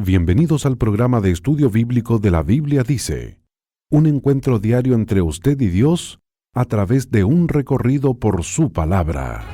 Bienvenidos al programa de estudio bíblico de la Biblia Dice, un encuentro diario entre usted y Dios a través de un recorrido por su palabra.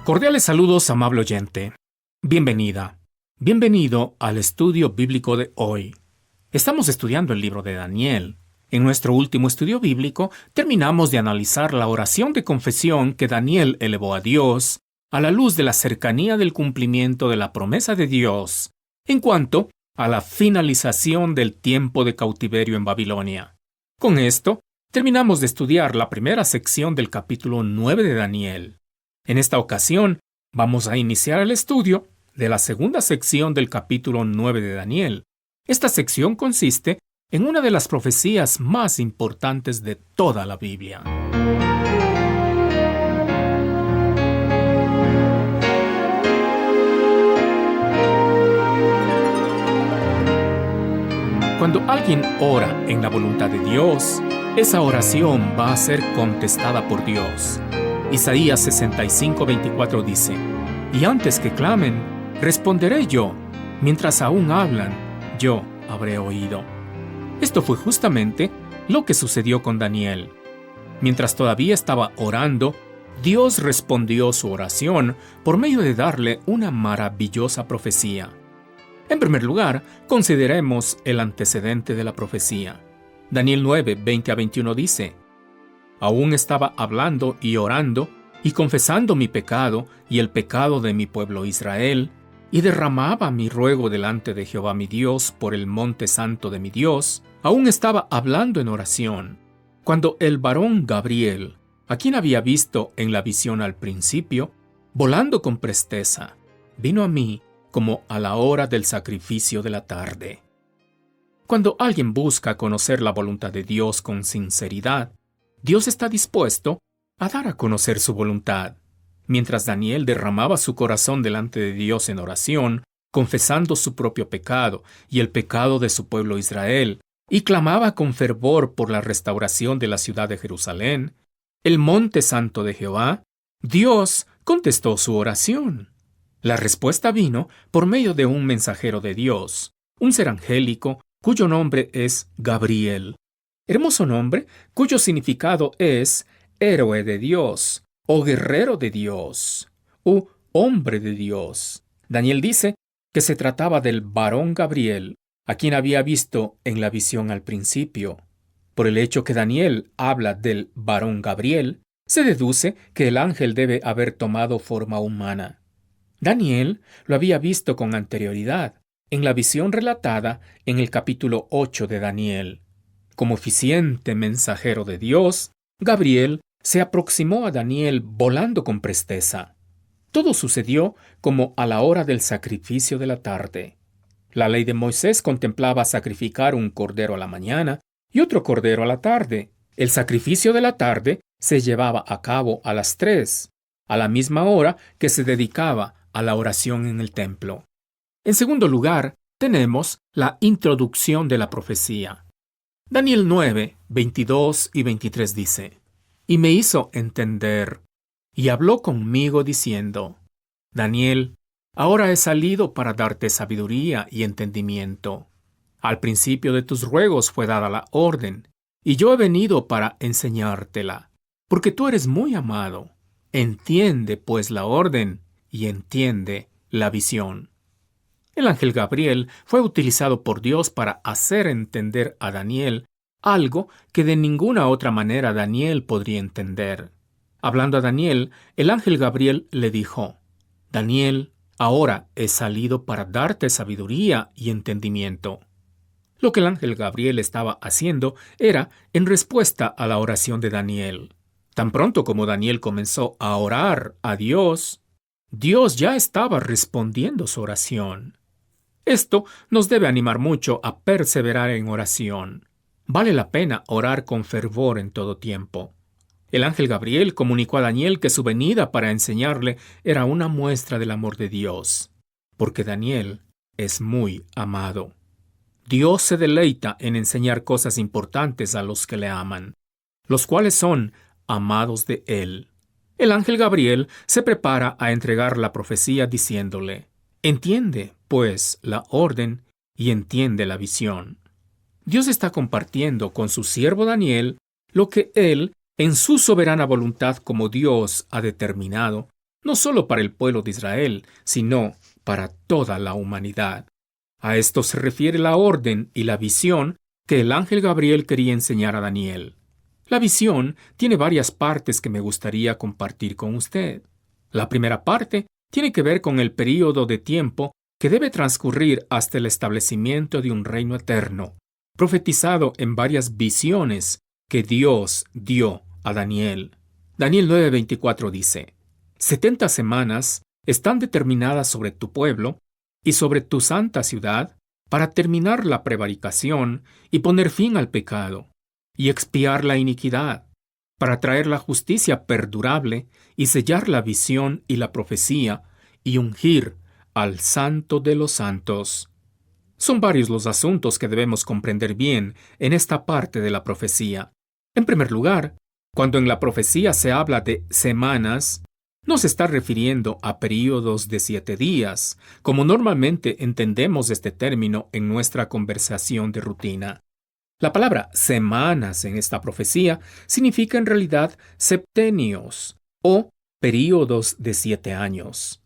Cordiales saludos, amable oyente. Bienvenida, bienvenido al estudio bíblico de hoy. Estamos estudiando el libro de Daniel. En nuestro último estudio bíblico terminamos de analizar la oración de confesión que Daniel elevó a Dios a la luz de la cercanía del cumplimiento de la promesa de Dios en cuanto a la finalización del tiempo de cautiverio en Babilonia. Con esto, terminamos de estudiar la primera sección del capítulo 9 de Daniel. En esta ocasión, vamos a iniciar el estudio de la segunda sección del capítulo 9 de Daniel. Esta sección consiste en una de las profecías más importantes de toda la Biblia. Cuando alguien ora en la voluntad de Dios, esa oración va a ser contestada por Dios. Isaías 65:24 dice: Y antes que clamen, responderé yo. Mientras aún hablan, yo habré oído. Esto fue justamente lo que sucedió con Daniel. Mientras todavía estaba orando, Dios respondió su oración por medio de darle una maravillosa profecía. En primer lugar, consideremos el antecedente de la profecía. Daniel 9:20-21 dice: Aún estaba hablando y orando y confesando mi pecado y el pecado de mi pueblo Israel, y derramaba mi ruego delante de Jehová mi Dios por el monte santo de mi Dios. Aún estaba hablando en oración, cuando el varón Gabriel, a quien había visto en la visión al principio, volando con presteza, vino a mí como a la hora del sacrificio de la tarde. Cuando alguien busca conocer la voluntad de Dios con sinceridad, Dios está dispuesto a dar a conocer su voluntad. Mientras Daniel derramaba su corazón delante de Dios en oración, confesando su propio pecado y el pecado de su pueblo Israel, y clamaba con fervor por la restauración de la ciudad de Jerusalén, el monte santo de Jehová, Dios contestó su oración. La respuesta vino por medio de un mensajero de Dios, un ser angélico cuyo nombre es Gabriel. Hermoso nombre cuyo significado es héroe de Dios, o guerrero de Dios, o hombre de Dios. Daniel dice que se trataba del varón Gabriel, a quien había visto en la visión al principio. Por el hecho que Daniel habla del varón Gabriel, se deduce que el ángel debe haber tomado forma humana. Daniel lo había visto con anterioridad, en la visión relatada en el capítulo 8 de Daniel. Como eficiente mensajero de Dios, Gabriel se aproximó a Daniel volando con presteza. Todo sucedió como a la hora del sacrificio de la tarde. La ley de Moisés contemplaba sacrificar un cordero a la mañana y otro cordero a la tarde. El sacrificio de la tarde se llevaba a cabo a las 3, a la misma hora que se dedicaba a la oración en el templo. En segundo lugar, tenemos la introducción de la profecía. Daniel 9, 22 y 23 dice: Y me hizo entender, y habló conmigo diciendo: Daniel, ahora he salido para darte sabiduría y entendimiento. Al principio de tus ruegos fue dada la orden, y yo he venido para enseñártela, porque tú eres muy amado. Entiende, pues, la orden, y entiende la visión. El ángel Gabriel fue utilizado por Dios para hacer entender a Daniel algo que de ninguna otra manera Daniel podría entender. Hablando a Daniel, el ángel Gabriel le dijo: Daniel, ahora he salido para darte sabiduría y entendimiento. Lo que el ángel Gabriel estaba haciendo era en respuesta a la oración de Daniel. Tan pronto como Daniel comenzó a orar a Dios, Dios ya estaba respondiendo su oración. Esto nos debe animar mucho a perseverar en oración. Vale la pena orar con fervor en todo tiempo. El ángel Gabriel comunicó a Daniel que su venida para enseñarle era una muestra del amor de Dios, porque Daniel es muy amado. Dios se deleita en enseñar cosas importantes a los que le aman, los cuales son amados de Él. El ángel Gabriel se prepara a entregar la profecía diciéndole: entiende, pues, la orden y entiende la visión. Dios está compartiendo con su siervo Daniel lo que Él, en su soberana voluntad como Dios, ha determinado, no solo para el pueblo de Israel, sino para toda la humanidad. A esto se refiere la orden y la visión que el ángel Gabriel quería enseñar a Daniel. La visión tiene varias partes que me gustaría compartir con usted. La primera parte tiene que ver con el período de tiempo que debe transcurrir hasta el establecimiento de un reino eterno, profetizado en varias visiones que Dios dio a Daniel. Daniel 9:24 dice: 70 semanas están determinadas sobre tu pueblo y sobre tu santa ciudad para terminar la prevaricación y poner fin al pecado, y expiar la iniquidad, para traer la justicia perdurable y sellar la visión y la profecía, y ungir al Santo de los Santos. Son varios los asuntos que debemos comprender bien en esta parte de la profecía. En primer lugar, cuando en la profecía se habla de semanas, no se está refiriendo a períodos de 7 días, como normalmente entendemos este término en nuestra conversación de rutina. La palabra semanas en esta profecía significa en realidad septenios o períodos de 7 años.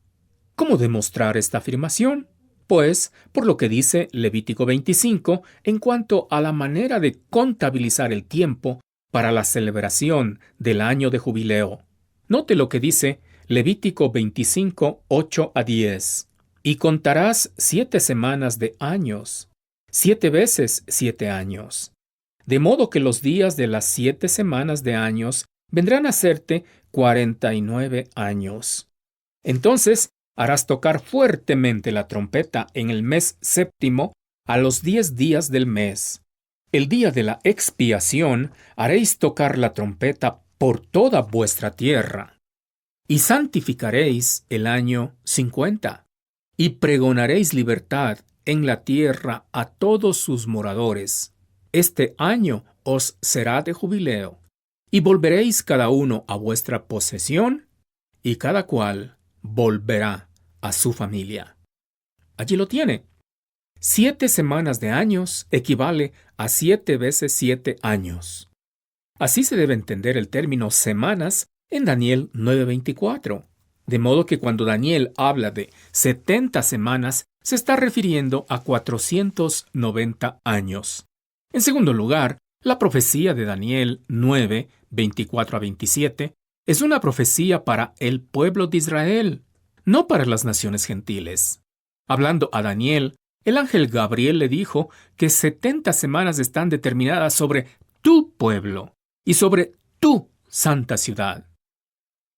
¿Cómo demostrar esta afirmación? Pues, por lo que dice Levítico 25 en cuanto a la manera de contabilizar el tiempo para la celebración del año de jubileo. Note lo que dice Levítico 25, 8 a 10. Y contarás 7 semanas de años, 7 veces 7 años. De modo que los días de las 7 semanas de años vendrán a serte 49 años. Entonces harás tocar fuertemente la trompeta en el mes séptimo a los 10 días del mes. El día de la expiación haréis tocar la trompeta por toda vuestra tierra. Y santificaréis el año 50, y pregonaréis libertad en la tierra a todos sus moradores. Este año os será de jubileo, y volveréis cada uno a vuestra posesión, y cada cual volverá a su familia. Allí lo tiene. 7 semanas de años equivale a 7 veces 7 años. Así se debe entender el término semanas en Daniel 9:24. De modo que cuando Daniel habla de 70 semanas, se está refiriendo a 490 años. En segundo lugar, la profecía de Daniel 9:24 a 27 es una profecía para el pueblo de Israel, no para las naciones gentiles. Hablando a Daniel, el ángel Gabriel le dijo que 70 semanas están determinadas sobre tu pueblo y sobre tu santa ciudad.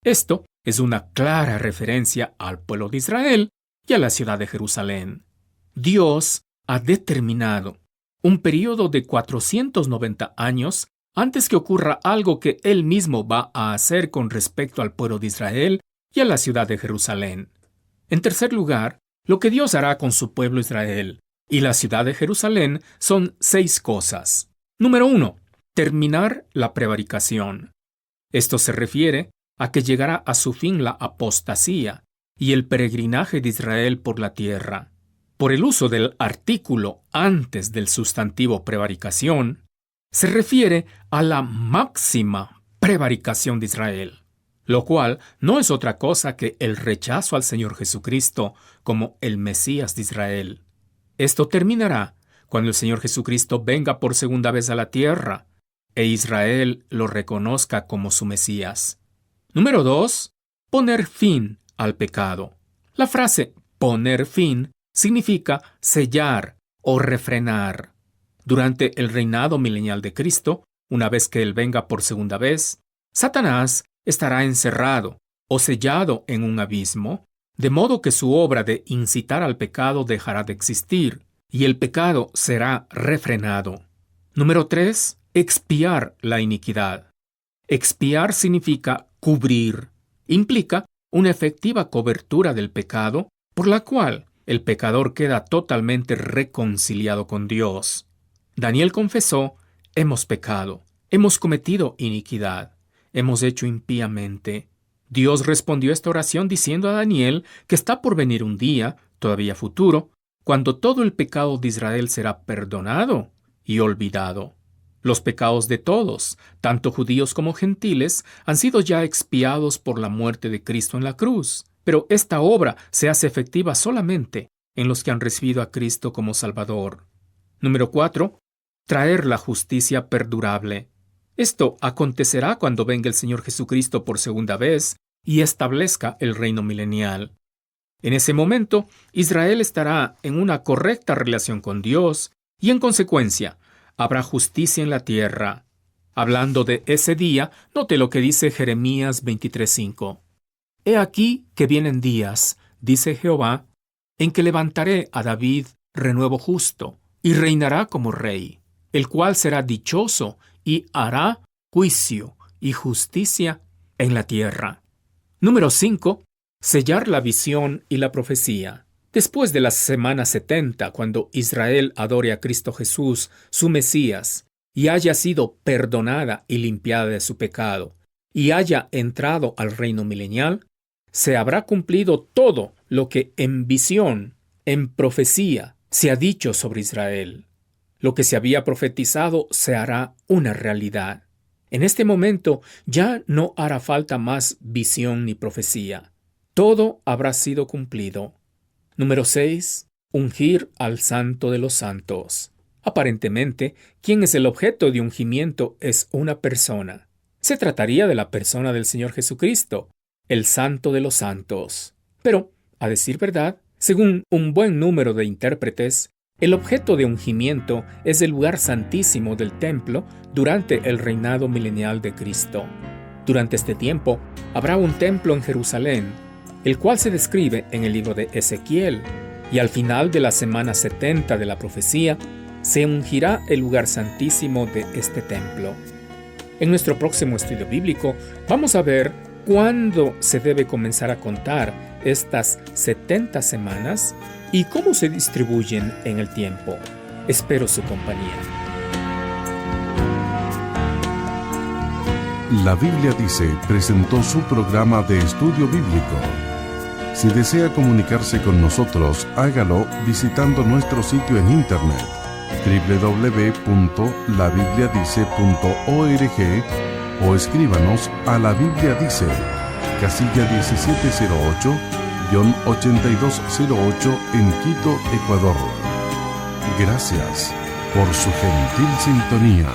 Esto es una clara referencia al pueblo de Israel y a la ciudad de Jerusalén. Dios ha determinado un período de 490 años antes que ocurra algo que Él mismo va a hacer con respecto al pueblo de Israel y a la ciudad de Jerusalén. En tercer lugar, lo que Dios hará con su pueblo Israel y la ciudad de Jerusalén son 6 cosas. Número 1. Terminar la prevaricación. Esto se refiere a que llegará a su fin la apostasía y el peregrinaje de Israel por la tierra. Por el uso del artículo antes del sustantivo prevaricación, se refiere a la máxima prevaricación de Israel, lo cual no es otra cosa que el rechazo al Señor Jesucristo como el Mesías de Israel. Esto terminará cuando el Señor Jesucristo venga por segunda vez a la tierra e Israel lo reconozca como su Mesías. Número 2. Poner fin al pecado. La frase poner fin significa sellar o refrenar. Durante el reinado milenial de Cristo, una vez que Él venga por segunda vez, Satanás estará encerrado o sellado en un abismo, de modo que su obra de incitar al pecado dejará de existir, y el pecado será refrenado. Número 3. Expiar la iniquidad. Expiar significa cubrir. Implica una efectiva cobertura del pecado, por la cual el pecador queda totalmente reconciliado con Dios. Daniel confesó: hemos pecado, hemos cometido iniquidad, hemos hecho impíamente. Dios respondió a esta oración diciendo a Daniel que está por venir un día, todavía futuro, cuando todo el pecado de Israel será perdonado y olvidado. Los pecados de todos, tanto judíos como gentiles, han sido ya expiados por la muerte de Cristo en la cruz. Pero esta obra se hace efectiva solamente en los que han recibido a Cristo como Salvador. Número 4. Traer la justicia perdurable. Esto acontecerá cuando venga el Señor Jesucristo por segunda vez y establezca el reino milenial. En ese momento, Israel estará en una correcta relación con Dios y, en consecuencia, habrá justicia en la tierra. Hablando de ese día, note lo que dice Jeremías 23:5. He aquí que vienen días, dice Jehová, en que levantaré a David renuevo justo, y reinará como rey, el cual será dichoso y hará juicio y justicia en la tierra. Número 5. Sellar la visión y la profecía. Después de la semana 70, cuando Israel adore a Cristo Jesús, su Mesías, y haya sido perdonada y limpiada de su pecado, y haya entrado al reino milenial, se habrá cumplido todo lo que en visión, en profecía, se ha dicho sobre Israel. Lo que se había profetizado se hará una realidad. En este momento ya no hará falta más visión ni profecía. Todo habrá sido cumplido. Número 6. Ungir al Santo de los Santos. Aparentemente, quien es el objeto de ungimiento es una persona. Se trataría de la persona del Señor Jesucristo, el Santo de los Santos. Pero, a decir verdad, según un buen número de intérpretes, el objeto de ungimiento es el lugar santísimo del templo durante el reinado milenial de Cristo. Durante este tiempo, habrá un templo en Jerusalén, el cual se describe en el libro de Ezequiel, y al final de la semana 70 de la profecía, se ungirá el lugar santísimo de este templo. En nuestro próximo estudio bíblico, vamos a ver cuándo se debe comenzar a contar estas 70 semanas y cómo se distribuyen en el tiempo. Espero su compañía. La Biblia Dice presentó su programa de estudio bíblico. Si desea comunicarse con nosotros, hágalo visitando nuestro sitio en internet www.labibliadice.org o escríbanos a La Biblia Dice, casilla 1708-8208 en Quito, Ecuador. Gracias por su gentil sintonía.